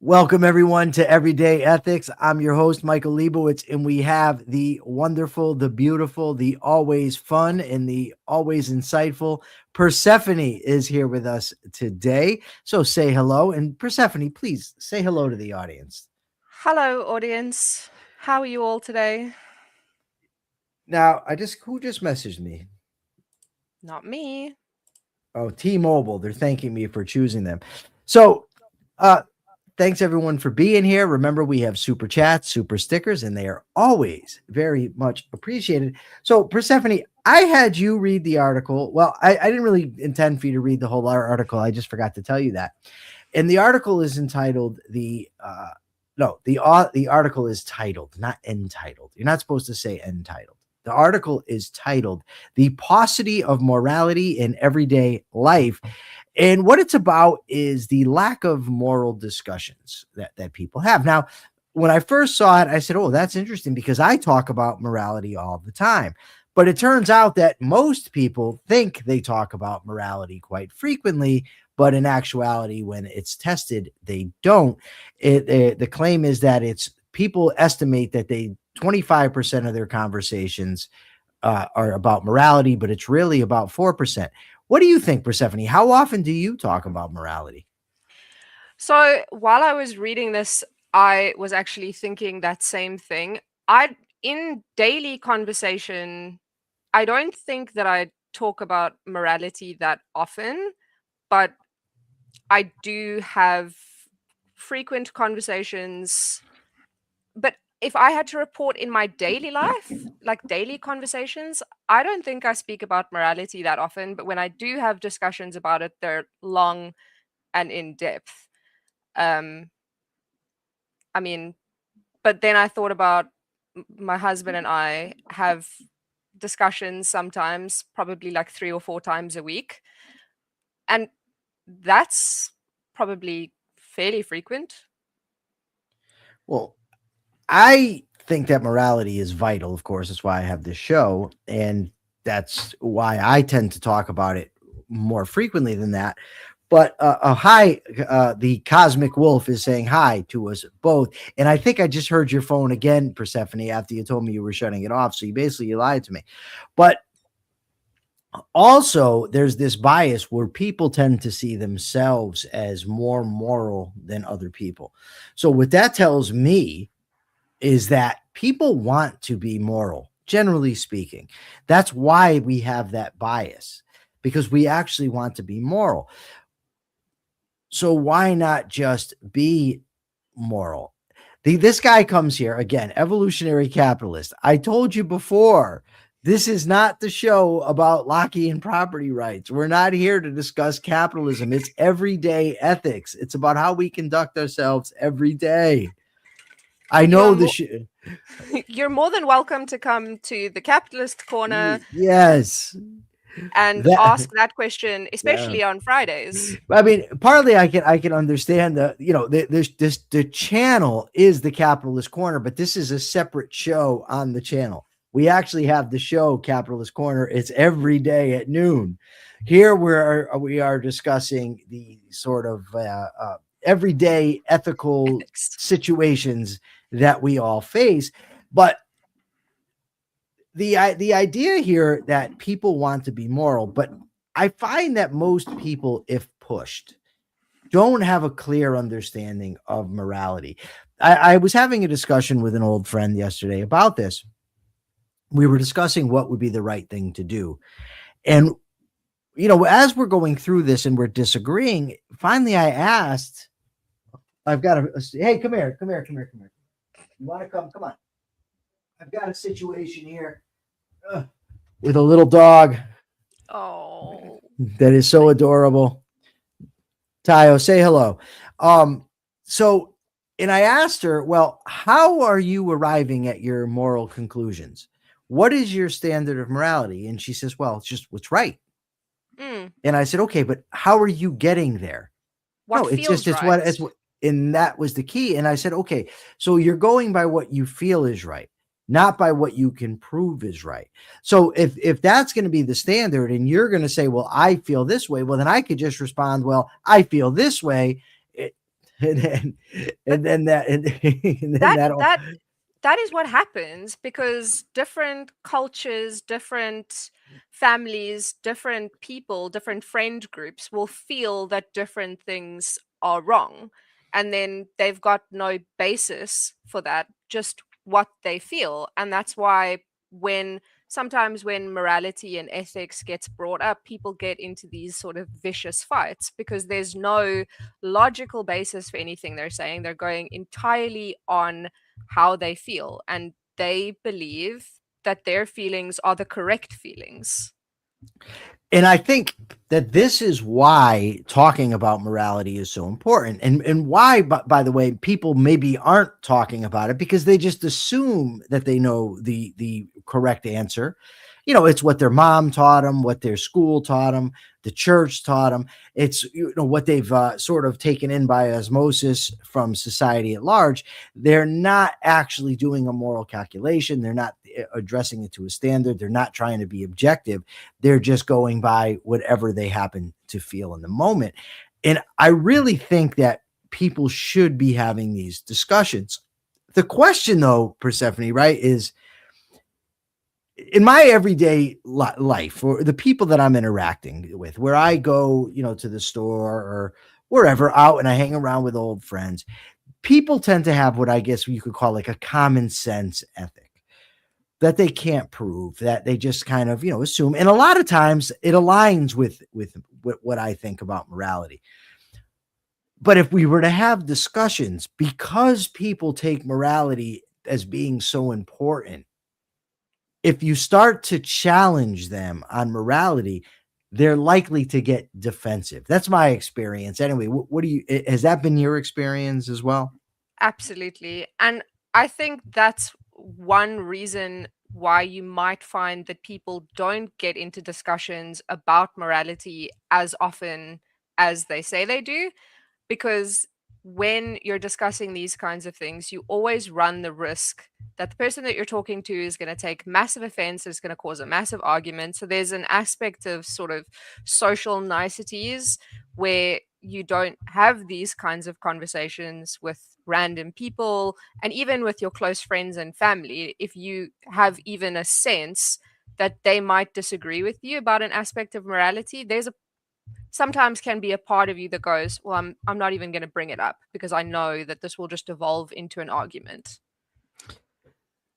Welcome, everyone, to Everyday Ethics. I'm your host, Michael Liebowitz, and we have the wonderful, the beautiful, the always fun, and the always insightful Persephone is here with us today. So say hello. And Persephone, please say hello to the audience. Hello, audience. How are you all today? Now, who just messaged me? Not me. Oh, T-Mobile. They're thanking me for choosing them. So, uh, thanks everyone for being here. Remember, we have super chats, super stickers, and they are always very much appreciated. So, Persephone, I had you read the article. Well, I didn't really intend for you to read the whole article. I just forgot to tell you that. And the article is entitled the article is titled, not entitled. You're not supposed to say entitled. The article is titled "The Paucity of Morality in Everyday Life." And what it's about is the lack of moral discussions that people have. Now, when I first saw it, I said, oh, that's interesting because I talk about morality all the time. But it turns out that most people think they talk about morality quite frequently, but in actuality, when it's tested, they don't. The claim is that it's people estimate that 25% of their conversations are about morality, but it's really about 4%. What do you think, Persephone? How often do you talk about morality? So, while I was reading this, I was actually thinking that same thing. In daily conversation, I don't think that I talk about morality that often, but I do have frequent conversations. But if I had to report in my daily life, like daily conversations, I don't think I speak about morality that often. But when I do have discussions about it, they're long and in depth. Um, I mean, but then I thought about my husband and I have discussions sometimes, probably like 3 or 4 times a week. And that's probably fairly frequent. Well, I think that morality is vital. Of course, that's why I have this show. And that's why I tend to talk about it more frequently than that. But hi, the Cosmic Wolf is saying hi to us both. And I think I just heard your phone again, Persephone, after you told me you were shutting it off. So you lied to me. But also, there's this bias where people tend to see themselves as more moral than other people. So, what that tells me is that people want to be moral, generally speaking. That's why we have that bias, because we actually want to be moral. So why not just be moral? This guy comes here again, evolutionary capitalist. I told you before, this is not the show about Lockean property rights. We're not here to discuss capitalism. It's everyday ethics. It's about how we conduct ourselves every day. I You know are the you're more than welcome to come to the capitalist corner yes. and That ask that question, yeah. especially on Fridays. I mean, partly I can understand the channel is the Capitalist Corner, but this is a separate show on the channel. We actually have the show Capitalist Corner. It's every day at noon. Here we are discussing the sort of everyday ethical Ethics. situations that we all face, but the idea here that people want to be moral, but I find that most people, if pushed, don't have a clear understanding of morality. I was having a discussion with an old friend yesterday about this. We were discussing what would be the right thing to do. And, as we're going through this and we're disagreeing, finally I asked, hey, come here, come here, come here, come here. You want to come? Come on. I've got a situation here with a little dog Oh, that is so adorable. Tayo, say hello. So, and I asked her, well, how are you arriving at your moral conclusions? What is your standard of morality? And she says, well, it's just what's right. And I said, okay, but how are you getting there? what No, it's just, feels right? it's what, and that was the key. And I said, okay, so you're going by what you feel is right, not by what you can prove is right. So if that's going to be the standard and you're going to say, well, I feel this way, well, then I could just respond, well, I feel this way. and then But and then that that'll. that that is what happens because different cultures, different families, different people, different friend groups will feel that different things are wrong. And then they've got no basis for that, just what they feel. And that's why when sometimes when morality and ethics gets brought up, people get into these sort of vicious fights because there's no logical basis for anything they're saying. They're going entirely on how they feel, and they believe that their feelings are the correct feelings. And I think that this is why talking about morality is so important, and why, by the way, people maybe aren't talking about it because they just assume that they know the correct answer. It's what their mom taught them, what their school taught them, the church taught them. It's what they've sort of taken in by osmosis from society at large. They're not actually doing a moral calculation. They're not addressing it to a standard. They're not trying to be objective. They're just going by whatever they happen to feel in the moment. And I really think that people should be having these discussions. The question, though, Persephone, right, is in my everyday life, or the people that I'm interacting with, where I go, to the store or wherever out and I hang around with old friends, people tend to have what I guess you could call like a common sense ethic that they can't prove, that they just kind of, assume. And a lot of times it aligns with what I think about morality. But if we were to have discussions, because people take morality as being so important, if you start to challenge them on morality, they're likely to get defensive. That's my experience. Anyway, what do you, has that been your experience as well? Absolutely. And I think that's one reason why you might find that people don't get into discussions about morality as often as they say they do, because when you're discussing these kinds of things, you always run the risk that the person that you're talking to is going to take massive offense, is going to cause a massive argument. So there's an aspect of sort of social niceties where you don't have these kinds of conversations with random people and even with your close friends and family. If you have even a sense that they might disagree with you about an aspect of morality, there's a sometimes can be a part of you that goes, well, I'm not even going to bring it up because I know that this will just evolve into an argument.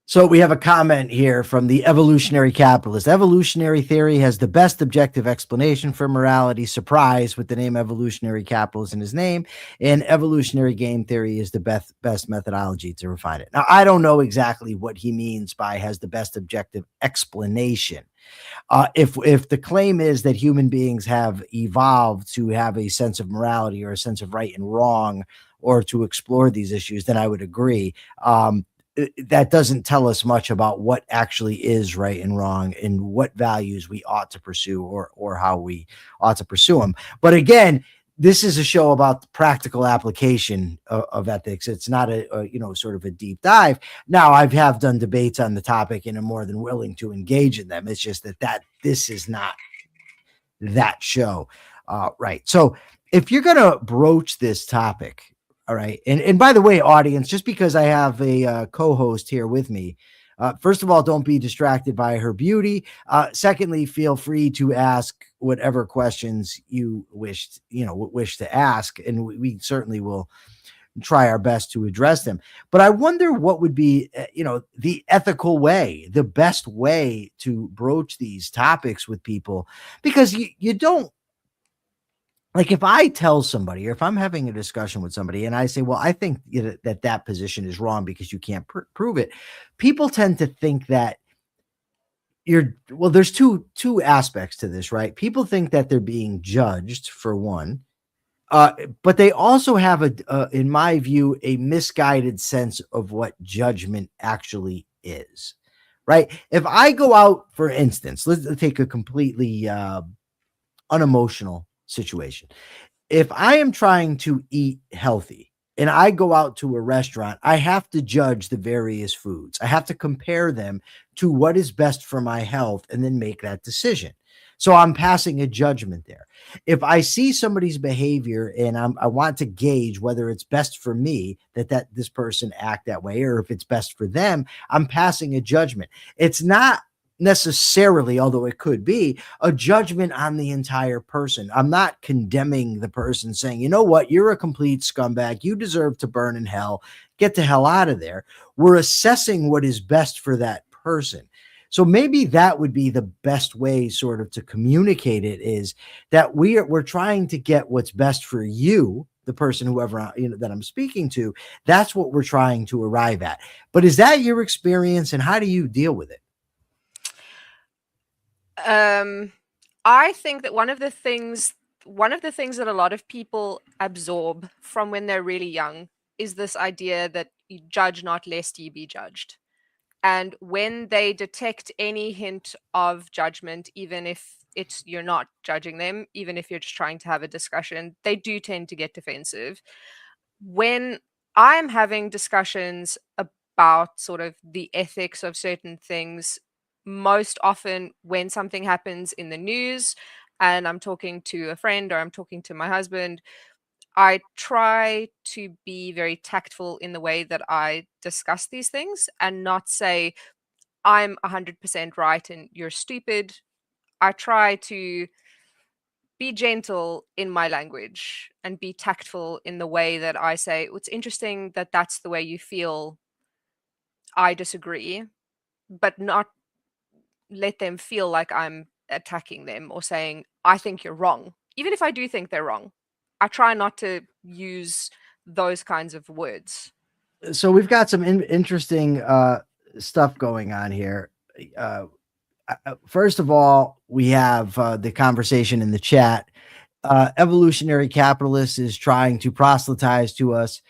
So we have a comment here from the evolutionary capitalist. Evolutionary theory has the best objective explanation for morality. Surprise, with the name evolutionary capitalist in his name. And evolutionary game theory is the best methodology to refine it. Now, I don't know exactly what he means by has the best objective explanation. If the claim is that human beings have evolved to have a sense of morality or a sense of right and wrong, or to explore these issues, then I would agree. That doesn't tell us much about what actually is right and wrong and what values we ought to pursue, or how we ought to pursue them. But again, this is a show about the practical application of ethics. It's not a sort of a deep dive. Now, I have done debates on the topic and am more than willing to engage in them. It's just that this is not that show. Right. So if you're going to broach this topic, all right. And by the way, audience, just because I have a co-host here with me, first of all, don't be distracted by her beauty. Secondly, feel free to ask whatever questions you wish to ask, and we certainly will try our best to address them. But I wonder what would be, the ethical way, the best way to broach these topics with people, because you don't, like, if I tell somebody, or if I'm having a discussion with somebody and I say, well, I think that position is wrong because you can't prove it, people tend to think that there's two aspects to this, right? People think that they're being judged, for one, but they also have in my view, a misguided sense of what judgment actually is, right? If I go out, for instance, let's take a completely unemotional situation. If I am trying to eat healthy and I go out to a restaurant, I have to judge the various foods. I have to compare them to what is best for my health and then make that decision. So I'm passing a judgment there. If I see somebody's behavior and I want to gauge whether it's best for me that this person act that way, or if it's best for them, I'm passing a judgment. It's not necessarily, although it could be, a judgment on the entire person. I'm not condemning the person, saying, you know what, you're a complete scumbag. You deserve to burn in hell. Get the hell out of there. We're assessing what is best for that person. So maybe that would be the best way sort of to communicate it, is that we're trying to get what's best for you, the person, whoever that I'm speaking to. That's what we're trying to arrive at. But is that your experience, and how do you deal with it? Um, I think that one of the things that a lot of people absorb from when they're really young is this idea that you judge not lest ye be judged. And when they detect any hint of judgment, even if you're not judging them, even if you're just trying to have a discussion, they do tend to get defensive. When I'm having discussions about sort of the ethics of certain things, most often when something happens in the news and I'm talking to a friend or I'm talking to my husband, I try to be very tactful in the way that I discuss these things and not say, I'm 100% right and you're stupid. I try to be gentle in my language and be tactful in the way that I say, it's interesting that that's the way you feel. I disagree, but not let them feel like I'm attacking them or saying, I think you're wrong. Even if I do think they're wrong, I try not to use those kinds of words. So we've got some interesting stuff going on here. Uh, First of all, we have the conversation in the chat. Evolutionary capitalist is trying to proselytize to us.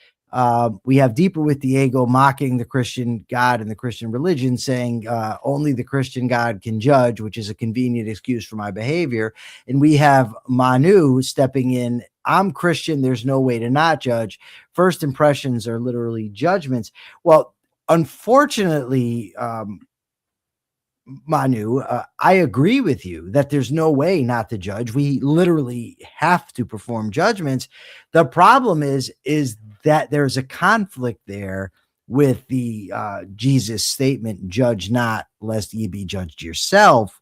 We have Deeper with Diego mocking the Christian God and the Christian religion, saying only the Christian God can judge, which is a convenient excuse for my behavior. And we have Manu stepping in. I'm Christian. There's no way to not judge. First impressions are literally judgments. Well, unfortunately, Manu, I agree with you that there's no way not to judge. We literally have to perform judgments. The problem is that there's a conflict there with the Jesus statement, "Judge not, lest ye be judged yourself."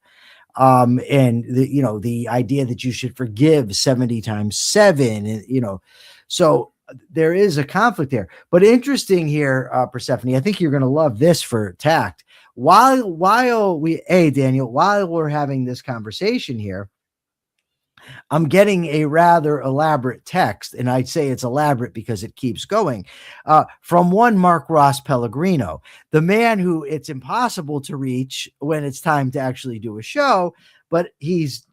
And the idea that you should forgive 70 times 7, and so there is a conflict there. But interesting here, Persephone, I think you're going to love this for tact. Hey Daniel, while we're having this conversation here, I'm getting a rather elaborate text, and I'd say it's elaborate because it keeps going, from one Mark Ross Pellegrino, the man who it's impossible to reach when it's time to actually do a show, but he's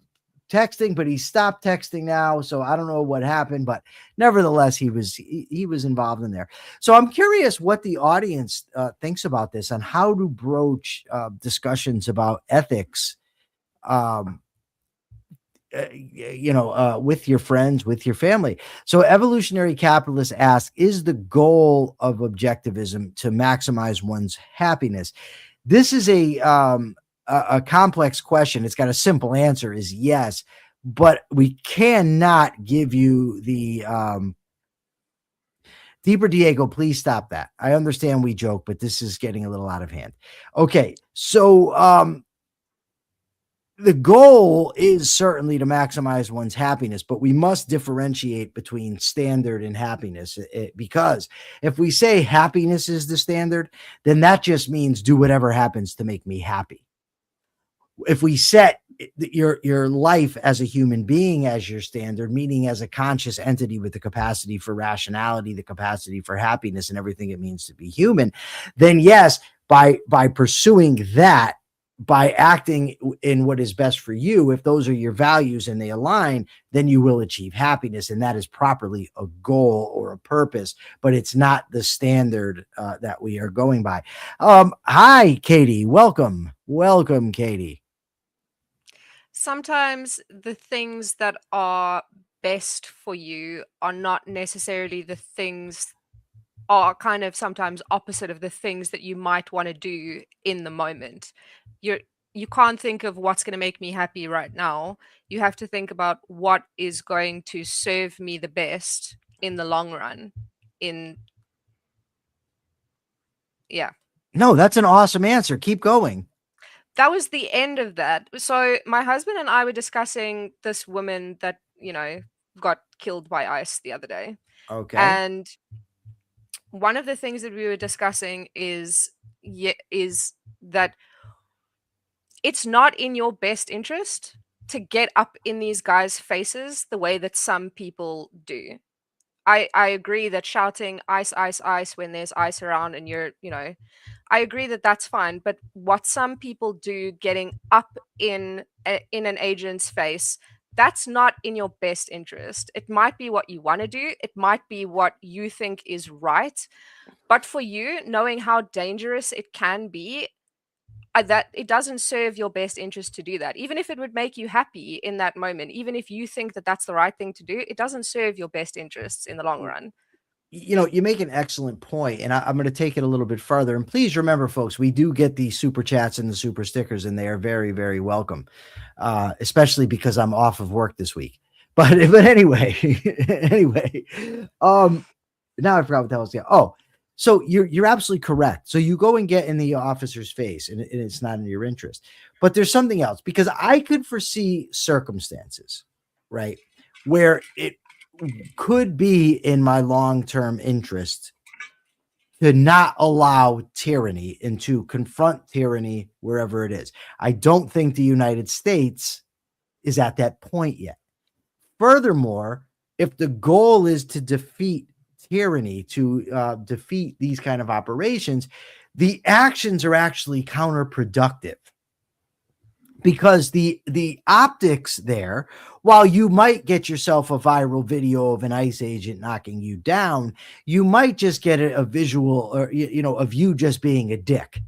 texting, but he stopped texting now. So I don't know what happened, but nevertheless, he was involved in there. So I'm curious what the audience thinks about this, on how to broach discussions about ethics, um, with your friends, with your family. So evolutionary capitalists ask, is the goal of objectivism to maximize one's happiness? This is a complex question. It's got a simple answer, is yes, but we cannot give you the Deeper Diego, please stop that. I understand we joke, but this is getting a little out of hand. Okay, so the goal is certainly to maximize one's happiness, but we must differentiate between standard and happiness, because if we say happiness is the standard, then that just means do whatever happens to make me happy. If we set your life as a human being as your standard, meaning as a conscious entity with the capacity for rationality, the capacity for happiness, and everything it means to be human, then yes, by pursuing that, by acting in what is best for you, if those are your values and they align, then you will achieve happiness. And that is properly a goal or a purpose, but it's not the standard that we are going by. Hi, Katie. Welcome. Welcome, Katie. Sometimes the things that are best for you are not necessarily the things, are kind of sometimes opposite of the things that you might want to do in the moment. You're you can't think of what's going to make me happy right now. You have to think about what is going to serve me the best in the long run. In Yeah, No, that's an awesome answer. Keep going. that was the end of that. So my husband and I were discussing this woman that, got killed by ice the other day. Okay. And one of the things that we were discussing is that it's not in your best interest to get up in these guys' faces the way that some people do. I agree that shouting ice, ice, ice when there's ice around and I agree that that's fine. But what some people do, getting up in an agent's face, that's not in your best interest. It might be what you want to do. It might be what you think is right. But for you, knowing how dangerous it can be, that it doesn't serve your best interest to do that. Even if it would make you happy in that moment, even if you think that that's the right thing to do, it doesn't serve your best interests in the long run. You make an excellent point, and I'm going to take it a little bit further. And please remember, folks, we do get the super chats and the super stickers, and they are very, very welcome, especially because I'm off of work this week. But anyway, anyway, now I forgot what the hell was. Oh, so you're absolutely correct. So you go and get in the officer's face, and it's not in your interest. But there's something else, because I could foresee circumstances, right, where it could be in my long-term interest to not allow tyranny and to confront tyranny wherever it is. I don't think the United States is at that point yet. Furthermore, if the goal is to defeat tyranny, to defeat these kind of operations, the actions are actually counterproductive, because the optics there, while you might get yourself a viral video of an ICE agent knocking you down, you might just get a visual, or of you just being a dick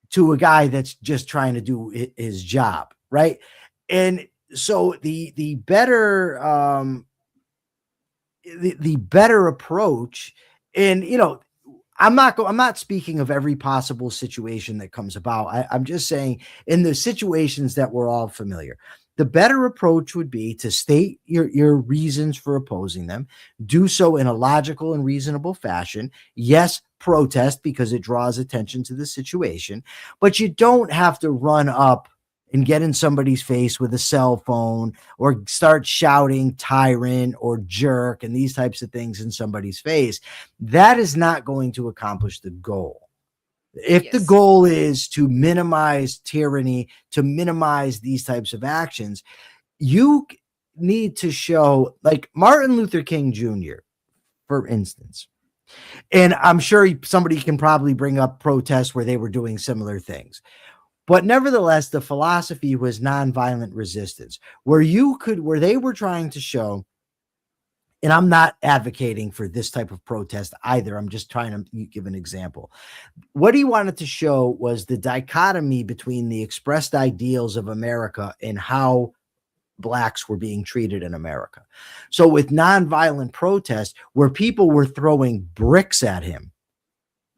to a guy that's just trying to do his job, right? And so the better the better approach, and I'm not speaking of every possible situation that comes about. I'm just saying, in the situations that we're all familiar, the better approach would be to state your reasons for opposing them, do so in a logical and reasonable fashion. Yes, protest because it draws attention to the situation, but you don't have to run up and get in somebody's face with a cell phone, or start shouting tyrant or jerk and these types of things in somebody's face. That is not going to accomplish the goal. If the Yes. goal is to minimize tyranny, to minimize these types of actions, you need to show, like Martin Luther King Jr., for instance. And I'm sure somebody can probably bring up protests where they were doing similar things. But nevertheless, the philosophy was nonviolent resistance, where they were trying to show, and I'm not advocating for this type of protest either. I'm just trying to give an example. What he wanted to show was the dichotomy between the expressed ideals of America and how blacks were being treated in America. So with nonviolent protest, where people were throwing bricks at him,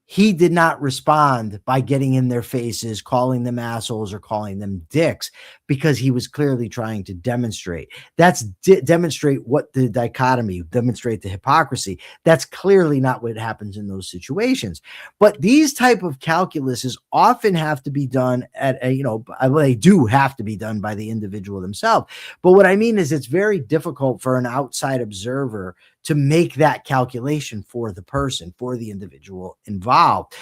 he did not respond by getting in their faces, calling them assholes or calling them dicks, because he was clearly trying to demonstrate. That's demonstrate what the dichotomy, demonstrate the hypocrisy. That's clearly not what happens in those situations. But these type of calculuses often have to be done they do have to be done by the individual themselves. But what I mean is, it's very difficult for an outside observer to make that calculation for the person, for the individual involved.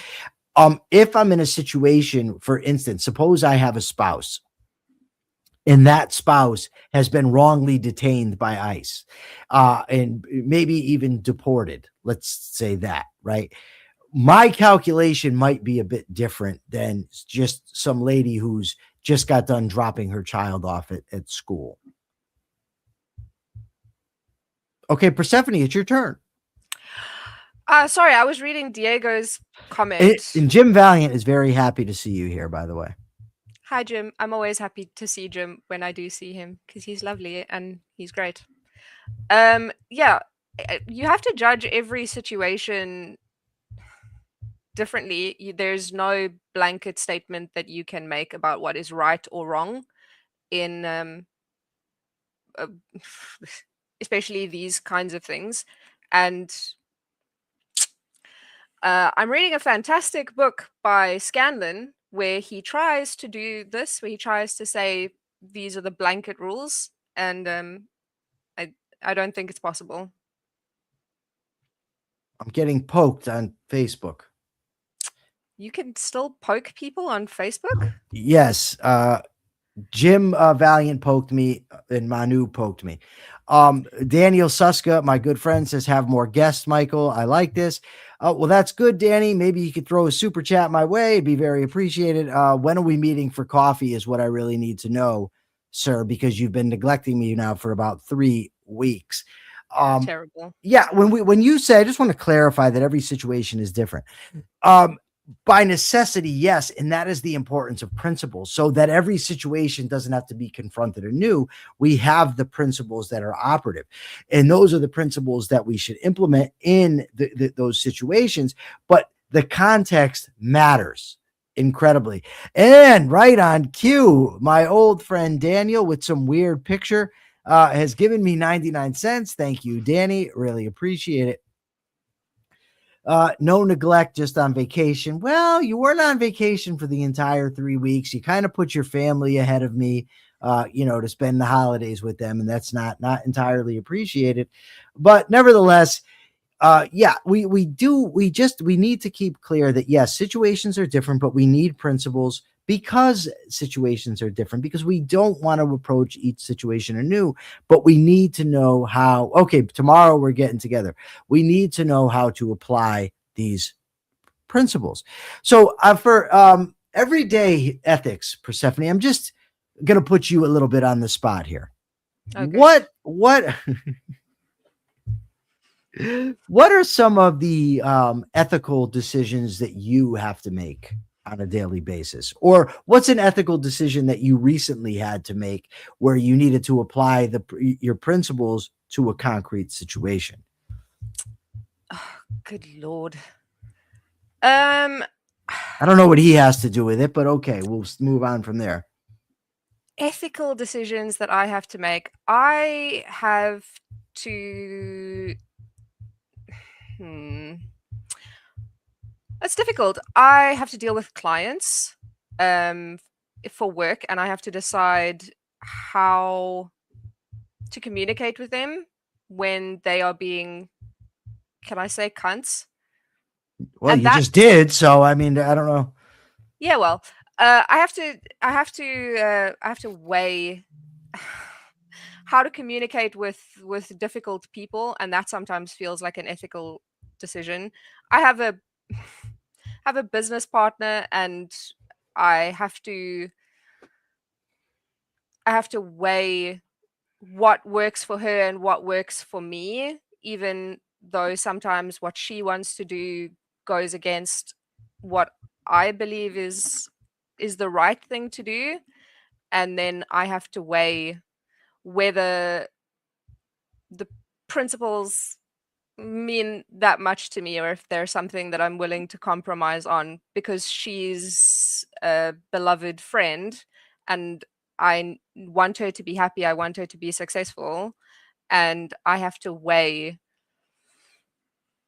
If I'm in a situation, for instance, suppose I have a spouse, and that spouse has been wrongly detained by ICE, and maybe even deported, let's say that, right? My calculation might be a bit different than just some lady who's just got done dropping her child off at school. Okay, Persephone, it's your turn. Sorry, I was reading Diego's And comment. Jim Valiant is very happy to see you here, by the way. Hi, Jim. I'm always happy to see Jim when I do see him because he's lovely and he's great. Yeah, you have to judge every situation. differently. There's no blanket statement that you can make about what is right or wrong in uh, especially these kinds of things. And I'm reading a fantastic book by Scanlon where he tries to do this, where he tries to say these are the blanket rules, and I I don't think it's possible. I'm getting poked on Facebook. You can still poke people on Facebook? Yes, Jim Valiant poked me, and Manu poked me. Daniel Suska, my good friend, says have more guests, Michael. I like this. Well, that's good, Danny. Maybe you could throw a super chat my way. It'd be very appreciated. When are we meeting for coffee is what I really need to know, sir, because you've been neglecting me now for about 3 weeks. Um, Terrible. yeah, when you say, I just want to clarify that every situation is different. Um, by necessity, yes, and that is the importance of principles, so that every situation doesn't have to be confronted anew. We have the principles that are operative, and those are the principles that we should implement in those situations. But the context matters incredibly. And right on cue, my old friend Daniel with some weird picture has given me 99 cents. Thank you, Danny. Really appreciate it. No neglect, just on vacation. Well, you weren't on vacation for the entire 3 weeks. You kind of put your family ahead of me, to spend the holidays with them, and that's not entirely appreciated. But nevertheless, yeah, we need to keep clear that yes, situations are different, but we need principles because situations are different, because we don't want to approach each situation anew, but we need to know how. Okay, tomorrow we're getting together. We need to know how to apply these principles. So for everyday ethics, Persephone, I'm just gonna put you a little bit on the spot here. Okay. What what are some of the ethical decisions that you have to make on a daily basis? Or what's an ethical decision that you recently had to make where you needed to apply your principles to a concrete situation? Oh, good lord. Um, I don't know what he has to do with it, but okay, we'll move on from there. ethical decisions that I have to make. I have to. Hmm. It's difficult. I have to deal with clients um, for work, and I have to decide how to communicate with them when they are being, can I say, cunts? Well, And you that, just did, so I mean, I don't know. yeah, well, I have to weigh how to communicate with difficult people, and that sometimes feels like an ethical decision. I have a business partner, and I have to I have to weigh what works for her and what works for me, even though sometimes what she wants to do goes against what I believe is the right thing to do. And then I have to weigh whether the principles mean that much to me, or if there's something that I'm willing to compromise on because she's a beloved friend and want her to be happy, I want her to be successful, and I have to weigh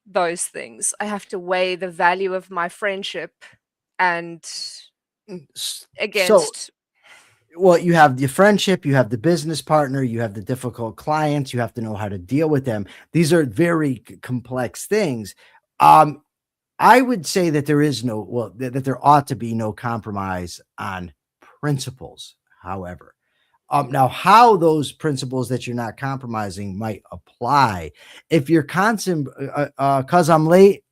those things. I have to weigh the value of my friendship and So, against. well, you have the friendship, you have the business partner, you have the difficult clients, you have to know how to deal with them. These are very complex things. Um, I would say that there is no, well, that there ought to be no compromise on principles. However, now how those principles that you're not compromising might apply if you're constant, cause I'm late.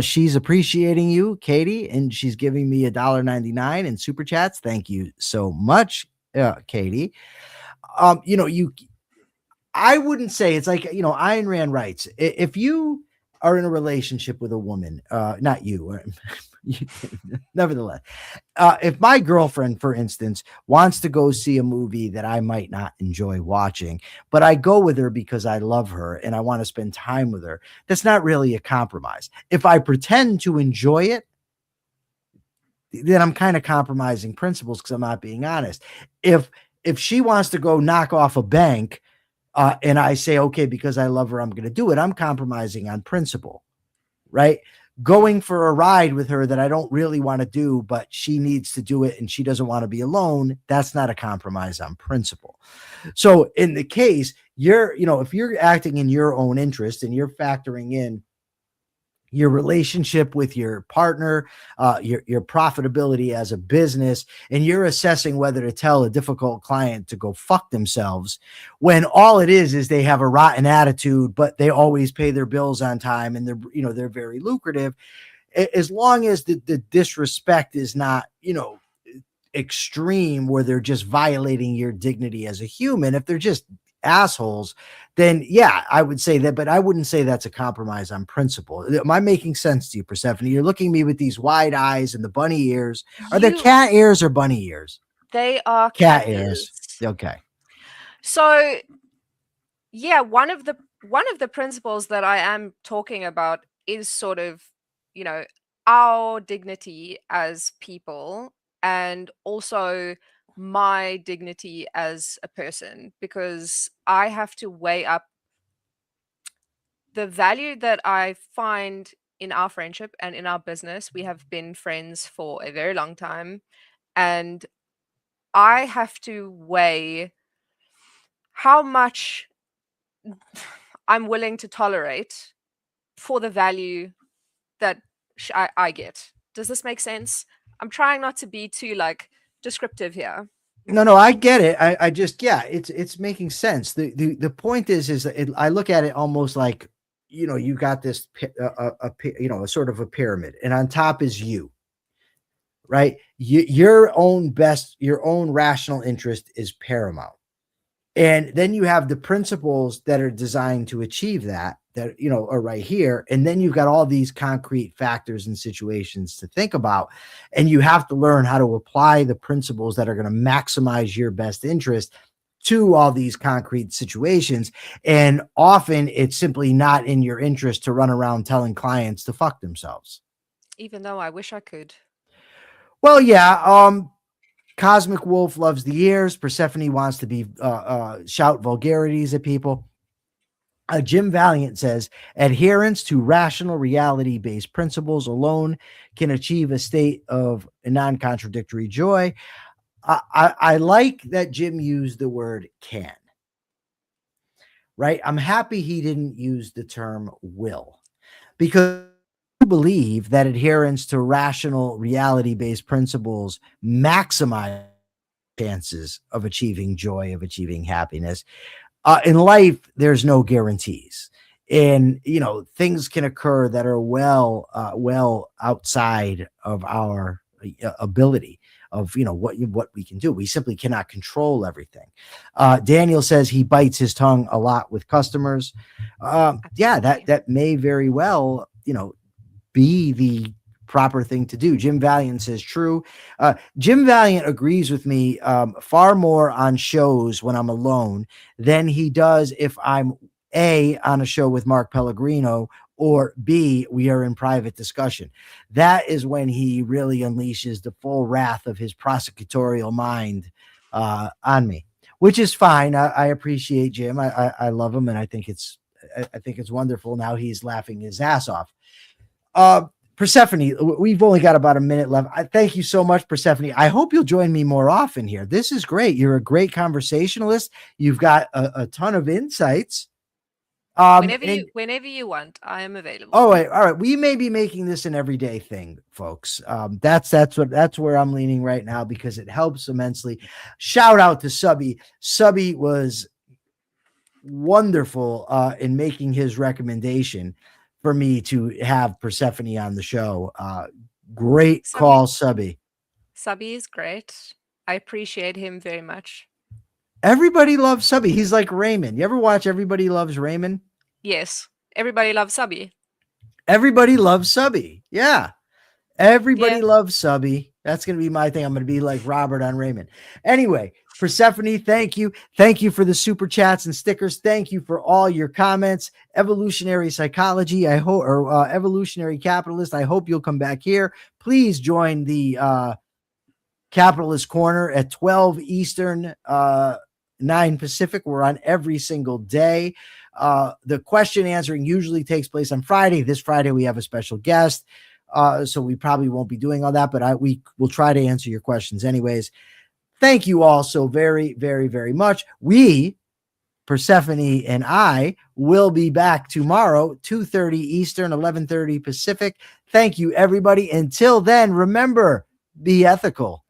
She's appreciating you, Katie, and she's giving me $1.99 in super chats. Thank you so much, Katie. You, I wouldn't say it's like, Ayn Rand writes, if you are in a relationship with a woman, not you, nevertheless, if my girlfriend, for instance, wants to go see a movie that I might not enjoy watching, but I go with her because I love her and I want to spend time with her, that's not really a compromise. If I pretend to enjoy it, then I'm kind of compromising principles because I'm not being honest. If if she wants to go knock off a bank, and I say, okay, because I love her, I'm going to do it, I'm compromising on principle, right? Going for a ride with her that I don't really want to do, but she needs to do it and she doesn't want to be alone, that's not a compromise on principle. So in the case, if you're acting in your own interest and you're factoring in your relationship with your partner, your profitability as a business, and you're assessing whether to tell a difficult client to go fuck themselves when all it is they have a rotten attitude, but they always pay their bills on time and they're very lucrative. As long as the disrespect is not, extreme where they're just violating your dignity as a human. If they're just assholes, then yeah, I would say that, but I wouldn't say that's a compromise on principle. Am I making sense to you, Persephone? You're looking at me with these wide eyes and the bunny ears. Are they You cat ears or bunny ears? They are cat Cat ears. ears. Okay. So yeah, one of the principles that I am talking about is sort of, you know, our dignity as people, and also my dignity as a person, because I have to weigh up the value that I find in our friendship and in our business. We have been friends for a very long time, and I have to weigh how much I'm willing to tolerate for the value that I get. Does this make sense? I'm trying not to be too like descriptive here. No, I get it. I just, yeah, it's making sense. The point is that I look at it almost like, you got this, a sort of a pyramid, and on top is you, right? Your own rational interest is paramount. And then you have the principles that are designed to achieve that are right here. And then you've got all these concrete factors and situations to think about. And you have to learn how to apply the principles that are going to maximize your best interest to all these concrete situations. And often it's simply not in your interest to run around telling clients to fuck themselves. Even though I wish I could. Well, yeah. Cosmic Wolf loves the ears. Persephone wants to be shout vulgarities at people. Jim Valiant says adherence to rational reality based principles alone can achieve a state of non contradictory joy. I like that Jim used the word can, right? I'm happy he didn't use the term will, because I believe that adherence to rational reality based principles maximize chances of achieving joy, of achieving happiness. In life, there's no guarantees. And things can occur that are well outside of our ability of what we can do. We simply cannot control everything. Daniel says he bites his tongue a lot with customers. Yeah, Absolutely. that may very well be the proper thing to do. Jim Valiant says true. Jim Valiant agrees with me far more on shows when I'm alone than he does if I'm A, on a show with Mark Pellegrino, or B, we are in private discussion. That is when he really unleashes the full wrath of his prosecutorial mind on me, which is fine. I appreciate Jim. I love him, and I think it's wonderful. Now he's laughing his ass off. Persephone, we've only got about a minute left. Thank you so much, Persephone. I hope you'll join me more often here. This is great. You're a great conversationalist. You've got a ton of insights. Whenever you want, I am available. Oh, wait, all right. We may be making this an everyday thing, folks. That's where I'm leaning right now because it helps immensely. Shout out to Subby. Subby was wonderful in making his recommendation for me to have Persephone on the show. Great call, Subby. Subby is great. I appreciate him very much. Everybody loves Subby. He's like Raymond. You ever watch Everybody Loves Raymond? Yes, everybody loves Subby. Everybody loves Subby. Yeah. Everybody Yeah. loves Subby. That's going to be my thing. I'm going to be like Robert on Raymond. Anyway, Persephone, thank you. Thank you for the super chats and stickers. Thank you for all your comments. Evolutionary psychology, I hope, or evolutionary capitalist. I hope you'll come back here. Please join the Capitalist Corner at 12 Eastern, 9 Pacific. We're on every single day. The question answering usually takes place on Friday. This Friday, we have a special guest. So we probably won't be doing all that, but we will try to answer your questions anyways. Thank you all so very, very, very much. We, Persephone and I, will be back tomorrow, 2:30 Eastern, 11:30 Pacific. Thank you, everybody. Until then, remember, be ethical.